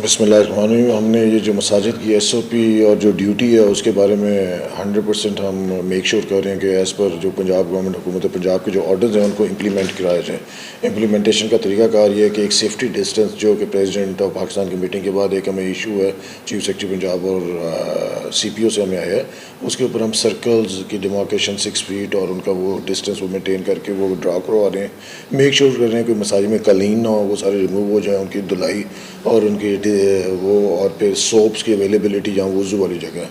بسم اللہ الرحمن الرحیم. ہم نے یہ جو مساجد کی ایس او پی اور جو ڈیوٹی ہے اس کے بارے میں 100% ہم میک شور کر رہے ہیں کہ ایز پر جو پنجاب گورنمنٹ حکومت پنجاب کے جو آرڈرز ہیں ان کو امپلیمنٹ کرایا جائے. امپلیمنٹیشن کا طریقہ کار یہ ہے کہ ایک سیفٹی ڈسٹینس جو کہ پریزیڈنٹ آف پاکستان کی میٹنگ کے بعد ایک ہمیں ایشو ہے چیف سیکرٹری پنجاب اور سی پی او سے ہمیں آیا ہے, اس کے اوپر ہم سرکلز کی ڈیمارکیشن 6 فیٹ اور ان کا وہ ڈسٹینس وہ مینٹین کر کے وہ ڈرا کروا رہے ہیں. میک شور کر رہے ہیں کہ مساجد میں قالین نہ ہو, وہ سارے ریموو ہو جائیں, ان کی دھلائی اور ان کی وہ اور پھر سوپس کی اویلیبلٹی جہاں وضو والی جگہ ہے.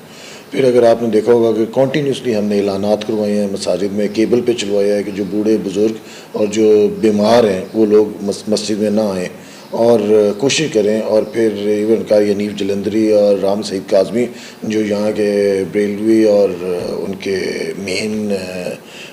پھر اگر آپ نے دیکھا ہوگا کہ کنٹینیوسلی ہم نے اعلانات کروائے ہیں مساجد میں, کیبل پہ چلوایا ہے کہ جو بوڑھے بزرگ اور جو بیمار ہیں وہ لوگ مسجد میں نہ آئیں اور کوشش کریں. اور پھر ایون قاری حنیف جلندری اور رام سعید کاظمی جو یہاں کے بریلوی اور ان کے مین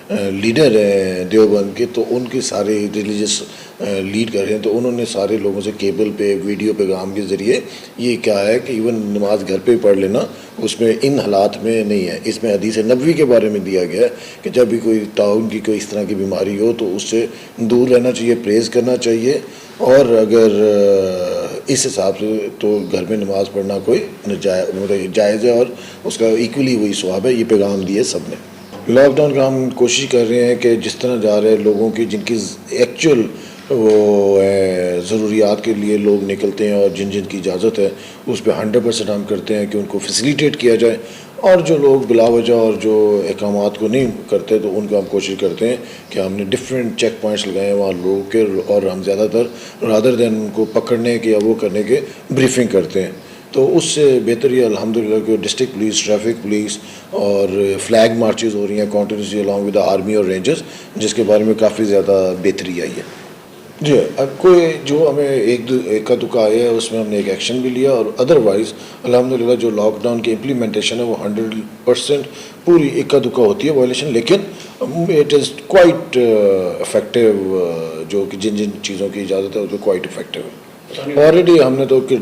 لیڈر ہیں دیوبند کے, تو ان کے سارے ریلیجس لیڈ کر رہے ہیں, تو انہوں نے سارے لوگوں سے کیبل پہ ویڈیو پیغام کے ذریعے یہ کہا ہے کہ ایون نماز گھر پہ پڑھ لینا اس میں ان حالات میں نہیں ہے. اس میں حدیث نبوی کے بارے میں دیا گیا ہے کہ جب بھی کوئی تعاون کی کوئی اس طرح کی بیماری ہو تو اس سے دور رہنا چاہیے, پریز کرنا چاہیے, اور اگر اس حساب سے تو گھر میں نماز پڑھنا کوئی جائز ہے اور اس کا ایکولی وہی ثواب ہے. یہ پیغام دیے سب نے. لاک ڈاؤن کا ہم کوشش کر رہے ہیں کہ جس طرح جا رہے ہیں لوگوں کی جن کی ایکچوئل وہ ضروریات کے لیے لوگ نکلتے ہیں اور جن جن کی اجازت ہے اس پہ 100% ہم کرتے ہیں کہ ان کو فیسیلیٹیٹ کیا جائے, اور جو لوگ بلا وجہ اور جو احکامات کو نہیں کرتے تو ان کو ہم کوشش کرتے ہیں کہ ہم نے ڈفرینٹ چیک پوائنٹس لگائے ہیں وہاں لوگوں کے, اور ہم زیادہ تر رادر دین ان کو پکڑنے کے یا وہ کرنے کے بریفنگ کرتے ہیں. تو اس سے بہتر یہ الحمدللہ کہ ڈسٹرکٹ پولیس, ٹریفک پولیس اور فلیگ مارچز ہو رہی ہیں continuously along with the army اور رینجرز, جس کے بارے میں کافی زیادہ بہتری آئی ہے. جی, اب کوئی جو ہمیں ایک کا دکا آیا ہے اس میں ہم نے ایک ایکشن بھی لیا, اور ادروائز الحمدللہ جو لاک ڈاؤن کی امپلیمنٹیشن ہے وہ 100% پوری ایک کا دکا ہوتی ہے وائلیشن, لیکن اٹ از کوائٹ افیکٹو, جو کہ جن جن چیزوں کی اجازت ہے اس پہ کوائٹ افیکٹو ہے. آلریڈی ہم نے تو کہ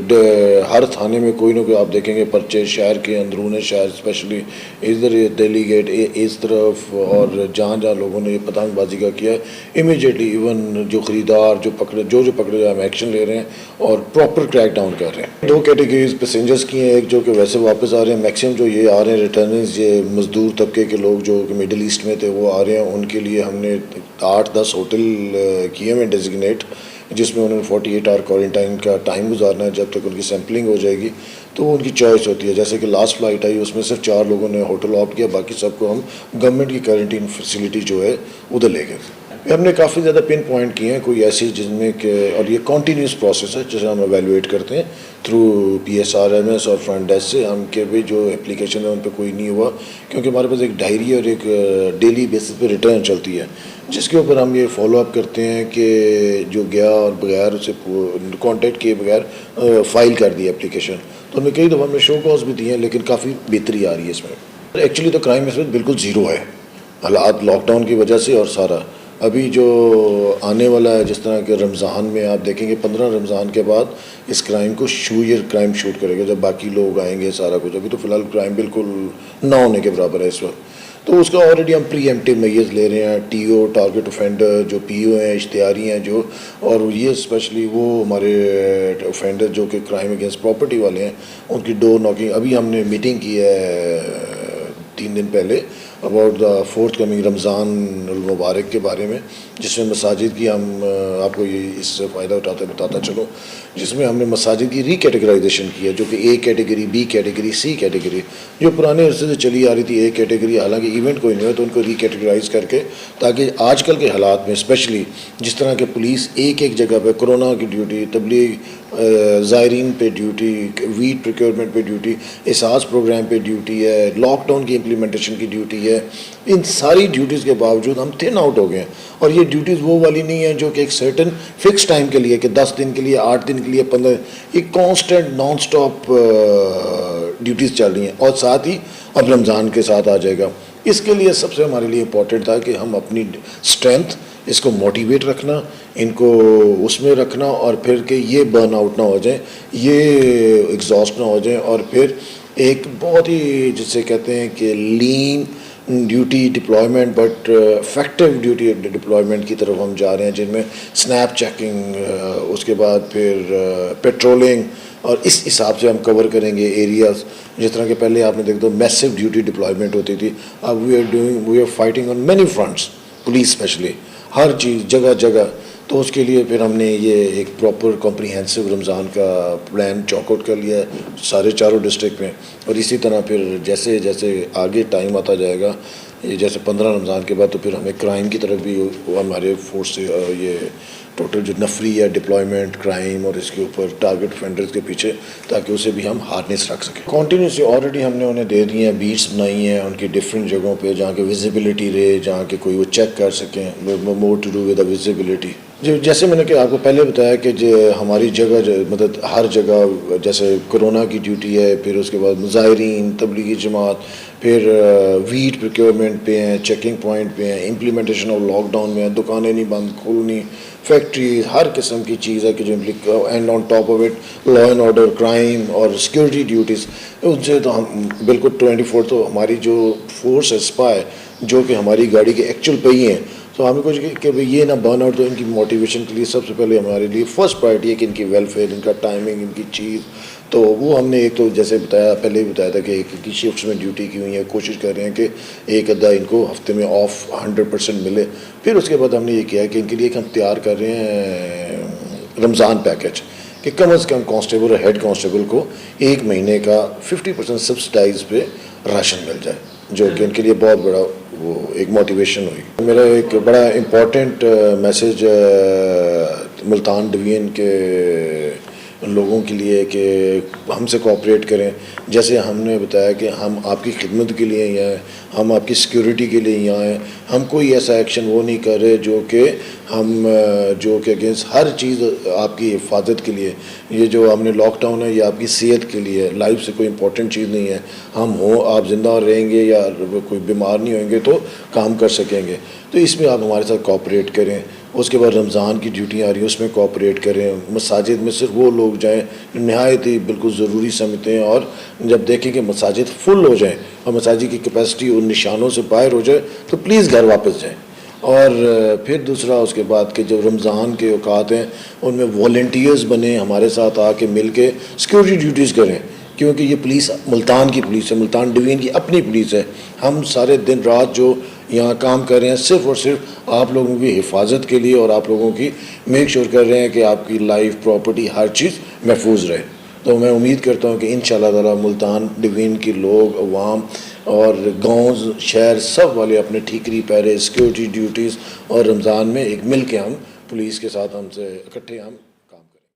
ہر تھانے میں کوئی نہ کوئی آپ دیکھیں گے پرچے, شہر کے اندرون شہر اسپیشلی ادھر دہلی گیٹ اس طرف اور جہاں جہاں لوگوں نے پتنگ بازی کا کیا ہے امیجیٹلی ایون جو خریدار جو پکڑے ہم ایکشن لے رہے ہیں اور پراپر کریک ڈاؤن کر رہے ہیں. 2 کیٹیگریز پیسنجرز کی ہیں, ایک جو کہ ویسے واپس آ رہے ہیں, میکسیمم جو یہ آ رہے ہیں ریٹرنز یہ مزدور طبقے کے لوگ جو کہ مڈل ایسٹ میں تھے وہ آ رہے ہیں. ان کے لیے ہم نے 8-10 ہوٹل کیے ہیں ڈیزگنیٹ, جس میں انہوں نے 48 آور کوارنٹائن کا ٹائم گزارنا ہے جب تک ان کی سیمپلنگ ہو جائے گی. تو ان کی چوائس ہوتی ہے, جیسے کہ لاسٹ فلائٹ آئی اس میں صرف 4 لوگوں نے ہوٹل آپٹ کیا, باقی سب کو ہم گورنمنٹ کی کوارنٹین فیسلٹی جو ہے ادھر لے گئے. ہم نے کافی زیادہ پن پوائنٹ کیے ہیں کوئی ایسی جن میں کہ, اور یہ کنٹینیوس پروسیس ہے جسے ہم ایویلویٹ کرتے ہیں تھرو PSRMS اور فرنٹ ڈیسک سے, ہم کہ بھی جو اپلیکیشن ہے ان پہ کوئی نہیں ہوا, کیونکہ ہمارے پاس ایک ڈائری اور ایک ڈیلی بیسس پہ ریٹرن چلتی ہے جس کے اوپر ہم یہ فالو اپ کرتے ہیں کہ جو گیا اور بغیر اسے کانٹیکٹ کیے بغیر فائل کر دی اپلیکیشن. تو ہمیں کئی دفعہ ہم نے شو کاز بھی دیے ہیں, لیکن کافی بہتری آ رہی ہے اس میں. ایکچولی تو کرائم اس میں بالکل زیرو ہے حالات لاک ڈاؤن کی وجہ سے, اور سارا ابھی جو آنے والا ہے جس طرح کہ رمضان میں آپ دیکھیں گے 15 رمضان کے بعد اس کرائم کو کرائم شوٹ کرے گا جب باقی لوگ آئیں گے سارا کچھ. ابھی تو فی الحال کرائم بالکل نہ ہونے کے برابر ہے اس وقت, تو اس کا آلریڈی ہم پری ایمپٹیو میئرز لے رہے ہیں. TO ٹارگٹ افینڈر جو PO ہیں اشتہاری ہیں جو, اور یہ اسپیشلی وہ ہمارے افینڈر جو کہ کرائم اگینسٹ پراپرٹی والے ہیں ان کی ڈور ناکنگ. ابھی ہم نے میٹنگ کی ہے 3 دن پہلے اباؤٹ دا فورتھ کمنگ رمضان المبارک کے بارے میں, جس میں مساجد کی ہم آپ کو یہ اس سے فائدہ اٹھاتے بتاتا چلوں, جس میں ہم نے مساجد کی ری کیٹیگرائزیشن کی ہے جو کہ A category, B category, C category, جو پرانے عرصے سے چلی آ رہی تھی A کیٹیگری, حالانکہ ایونٹ کوئی نہیں ہے تو ان کو ری کیٹیگرائز کر کے, تاکہ آج کل کے حالات میں اسپیشلی جس طرح کہ پولیس ایک جگہ پہ کورونا کی ڈیوٹی, تبلیغ زائرین پہ ڈیوٹی, ویٹ پریکیورمنٹ پہ ڈیوٹی, احساس پروگرام پہ ڈیوٹی ہے, لاک ڈاؤن کی امپلیمنٹیشن کی ڈیوٹی ہے, ان ساری ڈیوٹیز کے باوجود ہم تھن آؤٹ ہو گئے ہیں. اور یہ ڈیوٹیز وہ والی نہیں ہیں جو کہ ایک سرٹن فکس ٹائم کے لیے کہ 10 دن کے لیے, 8 دن کے لیے, 15, یہ کانسٹنٹ نان سٹاپ ڈیوٹیز چل رہی ہیں. اور ساتھ ہی اب رمضان کے ساتھ آ جائے گا. اس کے لیے سب سے ہمارے لیے امپورٹنٹ تھا کہ ہم اپنی اسٹرینتھ اس کو موٹیویٹ رکھنا, ان کو اس میں رکھنا, اور پھر کہ یہ برن آؤٹ نہ ہو جائیں, یہ ایگزاسٹ نہ ہو جائیں, اور پھر ایک بہت ہی جسے کہتے ہیں کہ line duty deployment but effective duty deployment کی طرف ہم جا رہے ہیں, جن میں سنیپ چیکنگ, اس کے بعد پھر پیٹرولنگ, اور اس حساب سے ہم کور کریں گے ایریاز. جس طرح کہ پہلے آپ نے دیکھا تو میسو ڈیوٹی ڈپلائمنٹ ہوتی تھی, اب we are fighting on many fronts, police especially ہر چیز جگہ جگہ. تو اس کے لیے پھر ہم نے یہ ایک پراپر کمپریہنسو رمضان کا پلان چاک آؤٹ کر لیا ہے سارے چاروں ڈسٹرکٹ میں. اور اسی طرح پھر جیسے جیسے آگے ٹائم آتا جائے گا, یہ جیسے 15 رمضان کے بعد تو پھر ہمیں کرائم کی طرف بھی ہمارے فورس سے یہ ٹوٹل جو نفری ہے ڈپلائمنٹ کرائم اور اس کے اوپر ٹارگٹ فینڈرز کے پیچھے, تاکہ اسے بھی ہم ہارنیس رکھ سکیں. کنٹینیوسلی آلریڈی ہم نے انہیں دے دی ہیں بیٹس بنائی ہیں ان کی ڈفرینٹ جگہوں پہ جہاں کہ ویزیبلٹی رہے, جہاں کہ کوئی وہ چیک کر سکیں, more to do with the visibility. جیسے میں نے کہ آپ کو پہلے بتایا کہ ہماری جگہ مطلب ہر جگہ جیسے کرونا کی ڈیوٹی ہے, پھر اس کے بعد مظاہرین, تبلیغی جماعت, پھر ویٹ پروکیورمنٹ پہ ہیں, چیکنگ پوائنٹ پہ ہیں, امپلیمنٹیشن آف لاک ڈاؤن میں ہیں, دکانیں نہیں بند کھولنی, فیکٹریز, ہر قسم کی چیز ہے کہ جو and on top of it law and order, crime اور سیکورٹی ڈیوٹیز. ان سے تو ہم بالکل 24 تو ہماری جو فورس ہے اسپائی جو کہ ہماری گاڑی کے ایکچوئل پہ ہی ہیں, تو ہمیں کچھ کہ یہ نہ برن آؤٹ. تو ان کی موٹیویشن کے لیے سب سے پہلے ہمارے لیے فرسٹ پرائرٹی ہے کہ ان کی ویلفیئر, ان کا ٹائمنگ, ان کی چیز. تو وہ ہم نے ایک تو جیسے بتایا پہلے ہی بتایا تھا کہ ایک کی شفٹس میں ڈیوٹی کی ہوئی ہے, کوشش کر رہے ہیں کہ ایک آدھا ان کو ہفتے میں آف 100% ملے. پھر اس کے بعد ہم نے یہ کیا کہ ان کے لیے ہم تیار کر رہے ہیں رمضان پیکج کہ کم از کم کانسٹیبل اور ہیڈ کانسٹیبل کو ایک مہینے کا 50% سبسڈائز پہ راشن مل جائے, جو کہ ان کے لیے بہت بڑا وہ ایک موٹیویشن ہوئی. میرا ایک بڑا امپورٹنٹ میسیج ملتان ڈویژن کے لوگوں کے لیے کہ ہم سے کوآپریٹ کریں. جیسے ہم نے بتایا کہ ہم آپ کی خدمت کے لیے یہاں ہیں, ہم آپ کی سیکیورٹی کے لیے یہاں ہیں. ہم کوئی ایسا ایکشن وہ نہیں کر رہے جو کہ اگینسٹ ہر چیز آپ کی حفاظت کے لیے. یہ جو ہم نے لاک ڈاؤن ہے یہ آپ کی صحت کے لیے, لائف سے کوئی امپورٹنٹ چیز نہیں ہے. ہم آپ زندہ رہیں گے یا کوئی بیمار نہیں ہوئیں گے تو کام کر سکیں گے. تو اس میں آپ ہمارے ساتھ کوآپریٹ کریں. اس کے بعد رمضان کی ڈیوٹیاں آ رہی ہیں اس میں کوآپریٹ کریں. مساجد میں صرف وہ لوگ جائیں نہایت ہی بالکل ضروری سمجھتے ہیں, اور جب دیکھیں کہ مساجد فل ہو جائیں اور مساجد کی کیپیسٹی ان نشانوں سے باہر ہو جائے تو پلیز گھر واپس جائیں. اور پھر دوسرا اس کے بعد کہ جو رمضان کے اوقات ہیں ان میں والنٹیئرز بنیں, ہمارے ساتھ آ کے مل کے سیکورٹی ڈیوٹیز کریں, کیونکہ یہ پولیس ملتان کی پولیس ہے, ملتان ڈویژن کی اپنی پولیس ہے. ہم سارے دن رات جو یہاں کام کر رہے ہیں صرف اور صرف آپ لوگوں کی حفاظت کے لیے اور آپ لوگوں کی میک شور کر رہے ہیں کہ آپ کی لائف, پراپرٹی, ہر چیز محفوظ رہے. تو میں امید کرتا ہوں کہ انشاءاللہ تعالی ملتان ڈویژن کے لوگ, عوام اور گاؤں شہر سب والے اپنے ٹھیکری پہرے, سیکورٹی ڈیوٹیز اور رمضان میں ایک مل کے ہم پولیس کے ساتھ ہم سے اکٹھے ہم